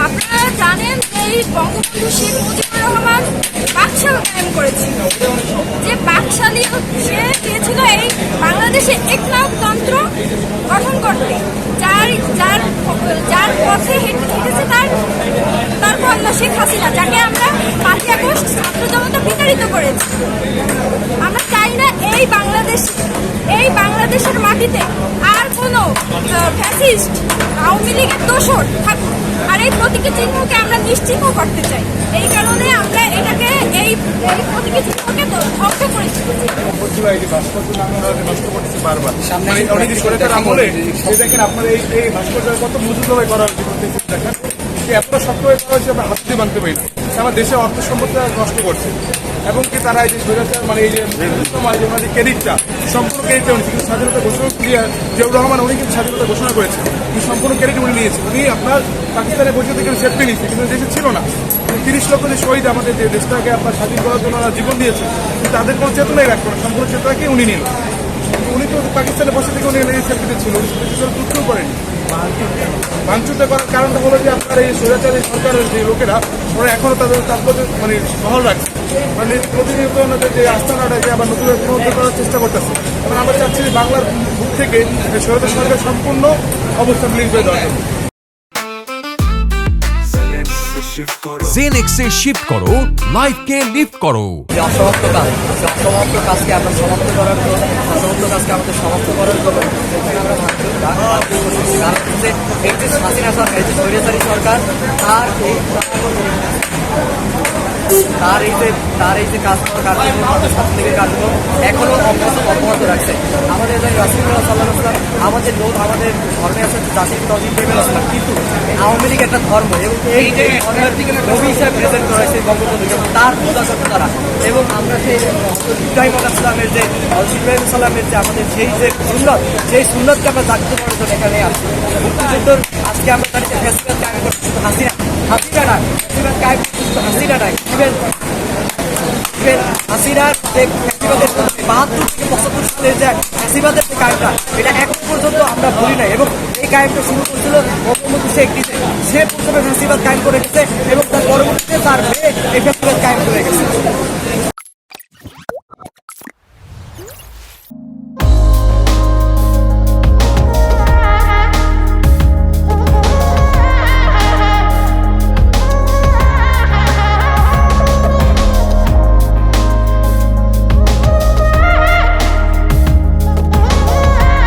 আপনারা জানেন এই বঙ্গবন্ধু শেখ মুজিবুর রহমান বাকশাল কায়েম করেছিল, যে বাকশালী সে চেয়েছিল এই বাংলাদেশে একনায়কতন্ত্র গঠন করতে, যার যার যার পথে হেঁটেছে তার কন্যা শেখ হাসিনা, যাকে আমরা 5ই আগস্ট ছাত্র জনতা বিতাড়িত করেছি। আমরা চাই না এই বাংলাদেশের মাটিতে আর কোনো ফ্যাসিস্ট আওয়ামী লীগের দোসর থাকুক, আর এই প্রতীকী চিহ্নকে আমরা নিশ্চিহ্ন করতে চাই। এই কারণে আমরা এটাকে এই প্রতীকী চিহ্নকে ধ্বংস করেছি। দেখেন আপনার এই ভাস্কর্য কত মজুদভাবে করা হয়েছে, দেখেন এতটা শক্তভাবে করা হয়েছে, আমরা হাতে বাঁধতে পারি না। আমার দেশের অর্থ সম্পদটা নষ্ট করছে, এবং কি তারা এই যে স্বৈরাচার মানে এই যে ওনাদের ক্রেডিটটা সম্পূর্ণ ক্রেডিটটা উনি কিন্তু স্বাধীনতা ঘোষণা ক্লিয়ার জিয়াউর রহমান উনি কিন্তু স্বাধীনতা ঘোষণা করেছেন, কিন্তু সম্পূর্ণ ক্রেডিট উনি নিয়েছেন। উনি আপনার পাকিস্তানের বসে থেকে সেফটি নিয়েছে, কিন্তু দেশে ছিল না। 30 লক্ষ যে শহীদ আমাদের যে দেশটাকে আপনার স্বাধীন করার জন্য ওরা জীবন দিয়েছে, কিন্তু তাদের কোনো চেতনাই রাখতো না, সম্পূর্ণ চেতনাকে উনি নিল। উনি তো পাকিস্তানে বসে থেকে উনি সেফটিতে ছিল, উনি যুদ্ধও করেনি। ভাঙচুরটা করার কারণটা হলো যে আপনার এই স্বৈরাচারী সরকারের যে লোকেরা ওরা এখনো তাদের তাৎপর্য মানে বহাল রাখছে, মানে প্রতিনিয়ত ওনাদের যে আস্থানাটাকে আবার নতুন পুনরুদ্ধার করার চেষ্টা করতেছে। এবং আমরা চাচ্ছি বাংলার বুক থেকে স্বৈরাচার সরকার সম্পূর্ণ অবস্থান ক্লিন করে দেওয়ার জন্য। জেনেক্সে শিফট করো, লাইফকে লিফট করো। অসমাপ্ত কাজকে আমরা সমাপ্ত করার জন্য, অসমাপ্ত কাজকে আমাদের সমাপ্ত করার জন্য আমরা এই যে হাসিনা সরকার, এই যে স্বৈরাচারী সরকার, তার এই যে কাজ করার কার্যক্রম, আমাদের ছাত্রলীগের কার্যক্রম এখনো অব্যাহত রাখছে। আমাদের রাসূলুল্লাহ সাল্লাল্লাহু আলাইহি ওয়াসাল্লাম আমাদের ধর্মে আছে জাতির তৌহিদ প্রেমের আসলাম, কিন্তু আওয়ামী লীগ একটা ধর্ম, এবং এই যে নবী হিসাবে প্রেজেন্ট করা হয়েছে বঙ্গবন্ধু, তার পূজা করতে তারা, এবং আমরা সেই ইব্রাহিম আলাইহিসসালামের যে ইব্রাহিমের যে আমাদের সেই যে সুন্নত, সেই সুন্নতকে আমরা জাগ্রত করার জন্য এখানে আসছি। মুক্তিযুদ্ধের আজকে আমরা তাদেরকে ফেসবুক কায়েম করছি, হাসিনার যে 72 থেকে 75 সালের যে ফ্যাসিবাদের যে কায়েমটা, এটা এখন পর্যন্ত আমরা ভুলি নাই, এবং এই কায়েমটা শুরু করেছিল বঙ্গবন্ধু শেখ নিজে। সে প্রথমে ফ্যাসিবাদ কায়েম করে গেছে, এবং তার পরবর্তীতে তার মেয়ে এই ফ্যাসিবাদ কায়েম করে গেছে।